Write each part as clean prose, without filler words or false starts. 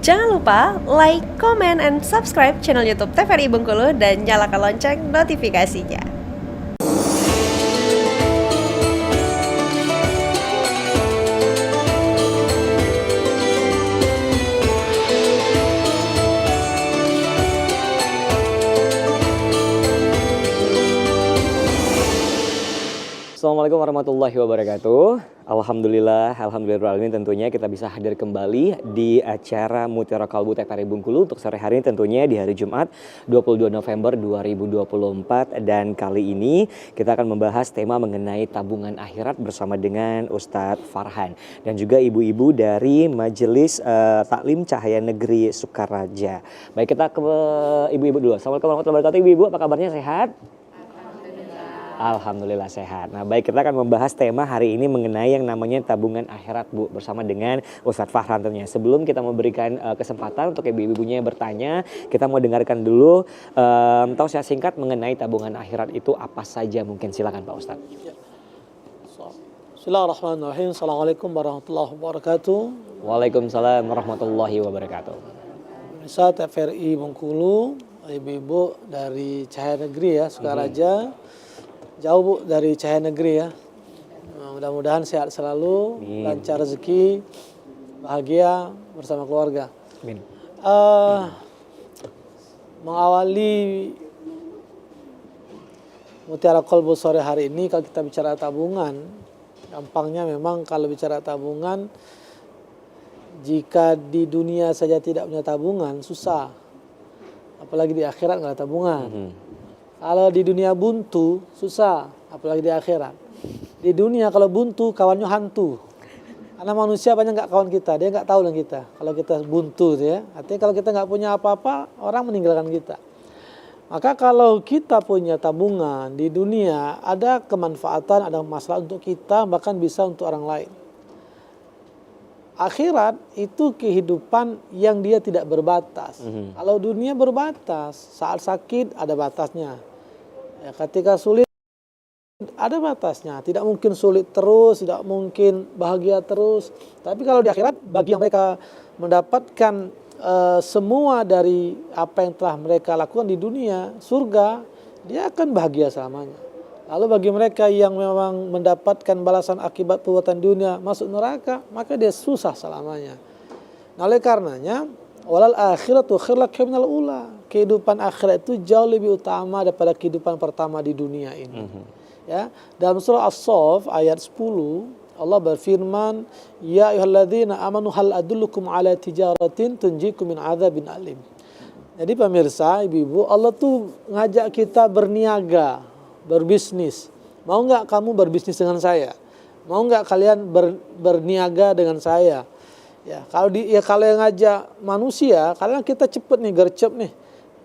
Jangan lupa like, comment, and subscribe channel YouTube TVRI Bengkulu dan nyalakan lonceng notifikasinya. Assalamualaikum warahmatullahi wabarakatuh. Alhamdulillahirrahmanirrahim, tentunya kita bisa hadir kembali di acara Mutiara Kalbu TVRI Bengkulu untuk sore hari ini, tentunya di hari Jumat 22 November 2024. Dan kali ini kita akan membahas tema mengenai tabungan akhirat bersama dengan Ustadz Farhan dan juga ibu-ibu dari Majelis Taklim Cahaya Negeri Sukaraja. Baik, kita ke ibu-ibu dulu. Assalamualaikum warahmatullahi wabarakatuh. Ibu-ibu, apa kabarnya, sehat? Alhamdulillah sehat. Nah baik, kita akan membahas tema hari ini mengenai yang namanya tabungan akhirat, Bu, bersama dengan Ustadz Farhan tentunya. Sebelum kita memberikan kesempatan untuk ibu-ibunya bertanya, kita mau dengarkan dulu tausiah singkat mengenai tabungan akhirat itu apa saja, mungkin silakan Pak Ustadz. Ya. Bismillahirrahmanirrahim. Assalamualaikum warahmatullahi wabarakatuh. Waalaikumsalam warahmatullahi wabarakatuh. Pemirsa TVRI Bengkulu, ibu-ibu dari Cahaya Negeri ya, Sukaraja. Jauh, Bu, dari Cahaya Negeri ya. Mudah-mudahan sehat selalu, lancar rezeki, bahagia bersama keluarga. Amin. Mengawali Mutiara Kalbu sore hari ini, kalau kita bicara tabungan, gampangnya memang kalau bicara tabungan, jika di dunia saja tidak punya tabungan, susah. Apalagi di akhirat nggak ada tabungan. Kalau di dunia buntu, susah, apalagi di akhirat. Di dunia kalau buntu, kawannya hantu. Karena manusia banyak nggak kawan kita, dia nggak tahu dengan kita. Kalau kita buntu, ya, artinya kalau kita nggak punya apa-apa, orang meninggalkan kita. Maka kalau kita punya tabungan di dunia, ada kemanfaatan, ada masalah untuk kita, bahkan bisa untuk orang lain. Akhirat itu kehidupan yang dia tidak berbatas. Kalau dunia berbatas, saat sakit ada batasnya. Ya, ketika sulit ada batasnya. Tidak mungkin sulit terus, tidak mungkin bahagia terus. Tapi kalau di akhirat, bagi yang mereka mendapatkan semua dari apa yang telah mereka lakukan di dunia, surga, dia akan bahagia selamanya. Lalu bagi mereka yang memang mendapatkan balasan akibat perbuatan dunia masuk neraka, maka dia susah selamanya. Nah, oleh karenanya, walal akhiratu khairul laka minal ula. Kehidupan akhirat itu jauh lebih utama daripada kehidupan pertama di dunia ini. Ya, dalam surah As-Saff ayat 10, Allah berfirman, "Ya ayyuhalladzina amanu hal adullukum ala tijaratin tunjikum min adzabin alim." Jadi pemirsa, ibu-ibu, Allah tuh ngajak kita berniaga, berbisnis. Mau nggak kamu berbisnis dengan saya? Mau nggak kalian berniaga dengan saya? Ya, kalau yang ngajak manusia, karena kita cepet nih, gercep nih.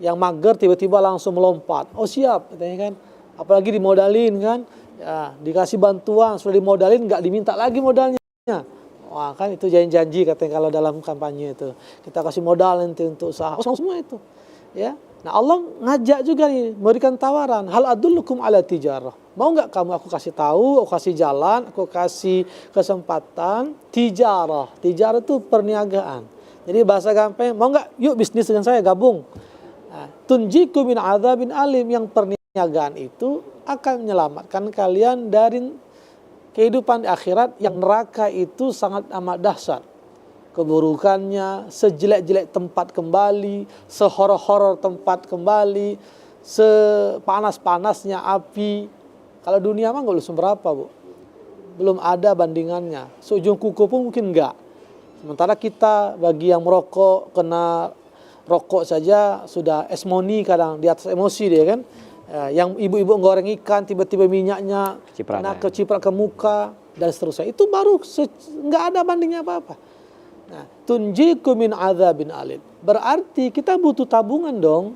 Yang mager tiba-tiba langsung melompat. Oh siap, katanya kan. Apalagi dimodalin kan. Ya, dikasih bantuan, sudah dimodalin nggak diminta lagi modalnya. Wah, kan itu janji-janji katanya kalau dalam kampanye itu. Kita kasih modal nanti untuk usaha. Oh, semua itu. Ya. Nah, Allah ngajak juga nih, memberikan tawaran. Hal adullukum ala tijarah. Mau nggak kamu aku kasih tahu, aku kasih jalan, aku kasih kesempatan tijarah. Tijarah itu perniagaan. Jadi bahasa gampang, mau nggak yuk bisnis dengan saya, gabung. Nah, tunjikum min adzabin alim, yang perniagaan itu akan menyelamatkan kalian dari kehidupan di akhirat yang neraka itu sangat amat dahsyat. Keburukannya, sejelek-jelek tempat kembali, sehoror-horor tempat kembali, sepanas-panasnya api. Kalau dunia mah nggak seberapa, Bu. Belum ada bandingannya. Seujung kuku pun mungkin enggak. Sementara kita bagi yang merokok, kena rokok saja sudah esmoni, kadang di atas emosi dia kan. Yang ibu-ibu goreng ikan, tiba-tiba minyaknya kena keciprat ke muka, dan seterusnya. Itu baru nggak ada bandingnya apa-apa. Nah, tunjikum min adzabin alim. Berarti kita butuh tabungan dong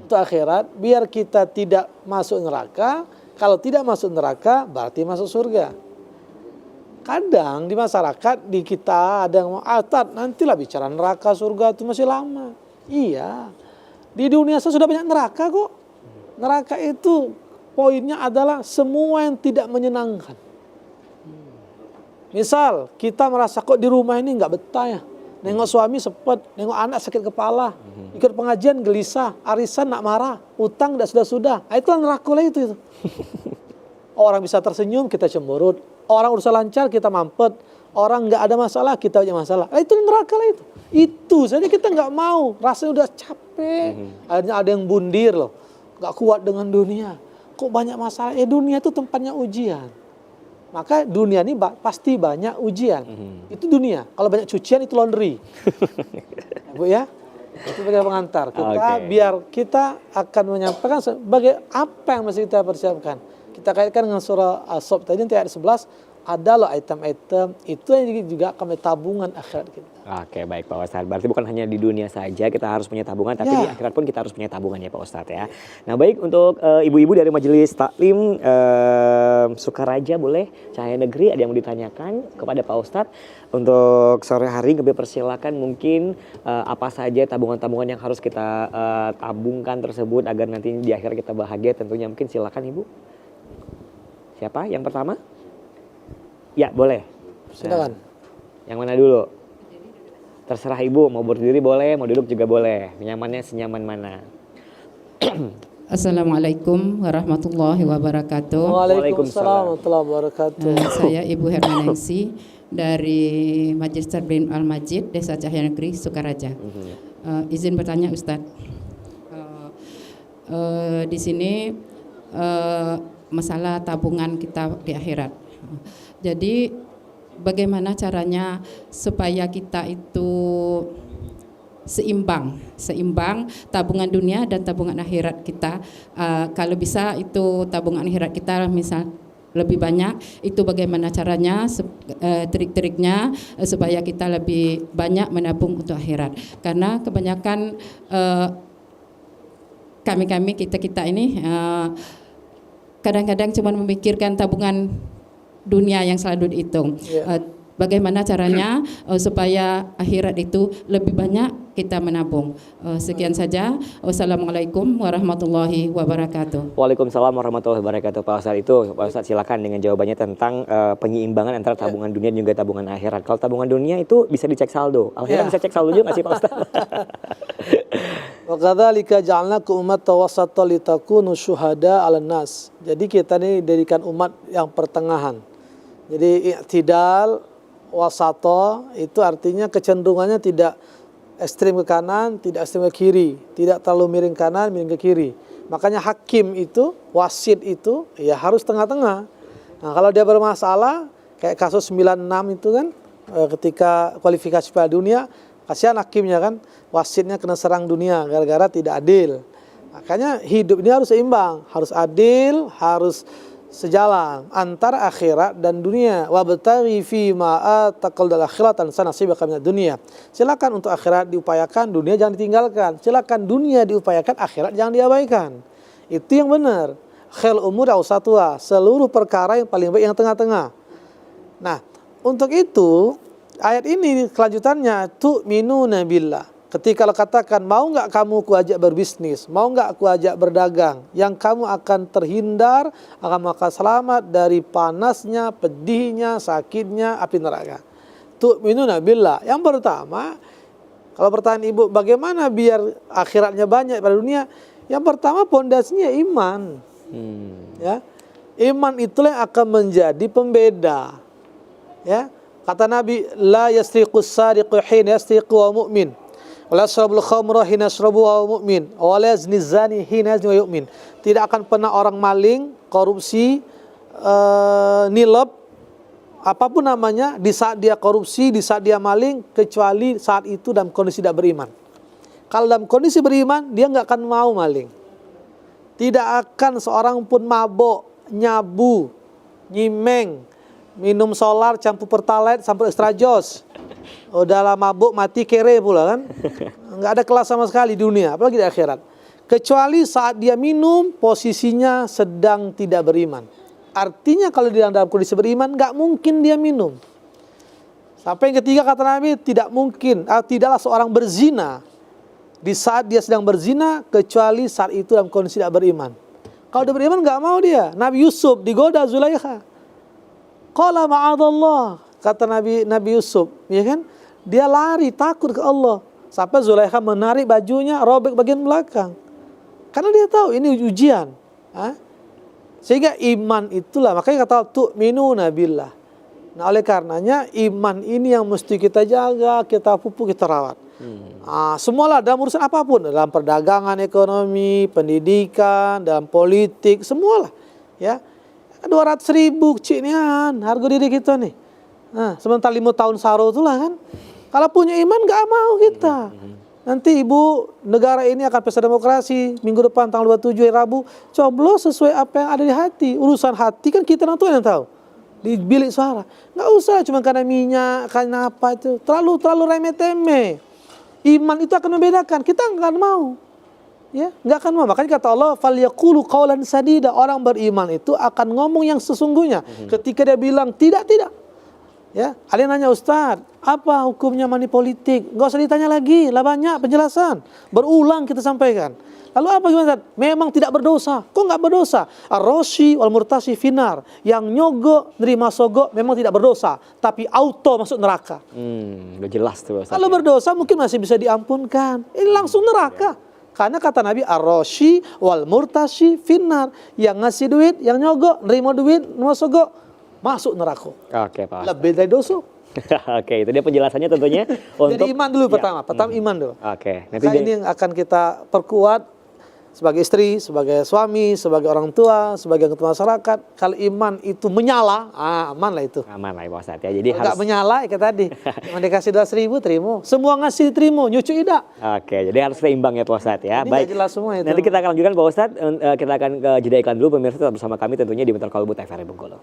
untuk akhirat biar kita tidak masuk neraka. Kalau tidak masuk neraka berarti masuk surga. Kadang di masyarakat di kita ada yang mau nantilah bicara neraka surga itu masih lama. Iya. Di dunia saya sudah banyak neraka kok. Neraka itu poinnya adalah semua yang tidak menyenangkan. Misal kita merasa kok di rumah ini nggak betah ya, Nengok suami sepet, nengok anak sakit kepala, ikut pengajian gelisah, arisan nak marah, utang tidak sudah-sudah. Itulah neraka lah itu. Orang bisa tersenyum, kita cemberut. Orang urusan lancar, kita mampet. Orang nggak ada masalah, kita punya masalah. Itu neraka lah itu. Itu saja kita nggak mau. Rasanya udah capek. Akhirnya ada yang bundir loh. Nggak kuat dengan dunia. Kok banyak masalah? Dunia itu tempatnya ujian. Maka dunia ini pasti banyak ujian. Itu dunia. Kalau banyak cucian itu laundry. Bu ya. Itu sebagai pengantar. Biar kita akan menyampaikan sebagai apa yang mesti kita persiapkan. Kita kaitkan dengan surah As-Sof tadi ayat 11. Ada loh item-item itu yang juga kami tabungan akhirat kita. Oke, baik Pak Ustadz. Berarti bukan hanya di dunia saja kita harus punya tabungan, tapi di akhirat pun kita harus punya tabungan ya Pak Ustadz ya. Nah baik, untuk ibu-ibu dari Majelis Taklim Sukaraja boleh, Cahaya Negeri, ada yang mau ditanyakan kepada Pak Ustadz untuk sore hari. Kami persilakan mungkin apa saja tabungan-tabungan yang harus kita tabungkan tersebut agar nanti di akhir kita bahagia tentunya. Mungkin silakan Ibu. Siapa yang pertama? Ya boleh. Silakan. Yang mana dulu? Terserah Ibu, mau berdiri boleh, mau duduk juga boleh. Nyamannya senyaman mana? Assalamualaikum warahmatullahi wabarakatuh. Waalaikumsalam warahmatullahi wabarakatuh. Saya Ibu Hermanensi dari Majelis Taklim Al-Majid Desa Cahaya Negeri Sukaraja. Izin bertanya Ustadz. Di sini masalah tabungan kita di akhirat. Jadi bagaimana caranya supaya kita itu seimbang tabungan dunia dan tabungan akhirat kita. Kalau bisa itu tabungan akhirat kita misal lebih banyak, itu bagaimana caranya, trik-triknya supaya kita lebih banyak menabung untuk akhirat. Karena kebanyakan kita ini kadang-kadang cuma memikirkan tabungan dunia yang selalu dihitung. Bagaimana caranya supaya akhirat itu lebih banyak kita menabung. Sekian saja. Wassalamualaikum warahmatullahi wabarakatuh. Waalaikumsalam warahmatullahi wabarakatuh. Pak Ustadz, itu Pak Ustadz silakan dengan jawabannya tentang penyeimbangan antara tabungan dunia dan juga tabungan akhirat. Kalau tabungan dunia itu bisa dicek saldo. Akhirat bisa cek saldo juga nggak sih Pak Ustadz? Wa kadzalika ja'alnakum ummatan wasatan litakunu syuhada 'alan nas. Jadi kita ini dijadikan umat yang pertengahan. Jadi i'tidal wasato itu artinya kecenderungannya tidak ekstrem ke kanan, tidak ekstrem ke kiri, tidak terlalu miring kanan, miring ke kiri. Makanya hakim itu, wasit itu ya harus tengah-tengah. Nah, kalau dia bermasalah kayak kasus 96 itu kan ketika kualifikasi Piala Dunia, kasihan hakimnya kan, wasitnya kena serang dunia gara-gara tidak adil. Makanya hidup ini harus seimbang, harus adil, harus sejalan antara akhirat dan dunia. Wabtaghi fi ma ataqal dal akhiratan sanasibaka minad dunia. Silakan untuk akhirat diupayakan, dunia jangan ditinggalkan. Silakan dunia diupayakan, akhirat jangan diabaikan. Itu yang benar. Khairul umur awsatuha, seluruh perkara yang paling baik yang tengah-tengah. Nah, untuk itu ayat ini kelanjutannya tu'minuna billah. Ketika lo katakan mau nggak kamu kuajak berbisnis, mau nggak kuajak berdagang, yang kamu akan terhindar, akan selamat dari panasnya, pedihnya, sakitnya api neraka. Tu'minuna billah. Yang pertama, kalau pertanyaan ibu, bagaimana biar akhiratnya banyak pada dunia? Yang pertama pondasinya iman. Ya, iman itulah yang akan menjadi pembeda. Ya, kata Nabi, la yasriqus sariqu hina yasriqu wa mu'min. Wala yashrabul khamra hina yashrabu wa mu'min. Wala yazni zani hina yazni wa yu'min. Tidak akan pernah orang maling, korupsi, nilep, apapun namanya, di saat dia korupsi, di saat dia maling, kecuali saat itu dalam kondisi tidak beriman. Kalau dalam kondisi beriman, dia nggak akan mau maling. Tidak akan seorang pun mabok, nyabu, nyimeng, minum solar, campur pertalite, campur extra jos. Udah lama mabuk, mati kere pula kan. Nggak ada kelas sama sekali di dunia, apalagi di akhirat. Kecuali saat dia minum, posisinya sedang tidak beriman. Artinya kalau dia dalam kondisi beriman, nggak mungkin dia minum. Sampai yang ketiga kata Nabi, tidak mungkin, tidaklah seorang berzina di saat dia sedang berzina, kecuali saat itu dalam kondisi tidak beriman. Kalau dia beriman nggak mau dia. Nabi Yusuf digoda Zulaikha. Qala ma'adallah, kata Nabi Yusuf, ya kan? dia lari takut ke Allah. Sampai Zulaikha menarik bajunya, robek bagian belakang. Karena dia tahu ini ujian. Sehingga iman itulah, makanya kata tu'minuna billah. Nah oleh karenanya iman ini yang mesti kita jaga, kita pupuk, kita rawat. Semualah dalam urusan apapun, dalam perdagangan, ekonomi, pendidikan, dalam politik, semualah. Ya, 200.000 cik nian harga diri kita nih. Sebentar 5 tahun saro itulah kan. Kalau punya iman gak mau kita. Nanti ibu negara ini akan pesta demokrasi minggu depan tanggal 27 hari Rabu. Coblos sesuai apa yang ada di hati. Urusan hati kan kita nentuin yang tahu. Di bilik suara. Nggak usah cuma karena minyak, karena apa itu. Terlalu remeh-temeh. Iman itu akan membedakan. Kita nggak mau. Ya, nggak akan mau. Makanya kata Allah, "Falyaqulu qawlan sadida." Orang beriman itu akan ngomong yang sesungguhnya. Ketika dia bilang tidak. Ya, ada yang nanya, Ustaz, apa hukumnya money politik? Nggak usah ditanya lagi, lah banyak penjelasan. Berulang kita sampaikan. Lalu apa gimana? Memang tidak berdosa. Kok nggak berdosa? Ar-Rashi wal murtashi finar. Yang nyogok, nerima sogok memang tidak berdosa, tapi auto masuk neraka. Udah jelas tuh Ustaz. Kalau berdosa mungkin masih bisa diampunkan. Ini langsung neraka. Karena kata Nabi, Ar-Rashi wal murtashi finar. Yang ngasih duit, yang nyogok, nerima duit, nerima sogok, masuk neraka. Oke, Pak Ustadz. Lebih dari dosa. Oke, itu dia penjelasannya tentunya untuk Jadi iman dulu pertama iman dulu. Oke, nanti Maka ini yang akan kita perkuat sebagai istri, sebagai suami, sebagai orang tua, sebagai ketua masyarakat. Kalau iman itu menyala, aman lah itu. aman lah ya Pak Ustadz ya. Jadi Kalau harus nggak menyala, kayak tadi, cuma dikasih 2.000 terima. Semua ngasih terima, nyucu tidak. Oke, jadi harus seimbang ya Pak Ustadz ya. Ini nggak jelas semua itu. Nanti kita akan lanjutkan Pak Ustadz. Kita akan ke jeda iklan dulu, pemirsa tetap bersama kami tentunya di Metro Kalbu TVRI Bengkulu.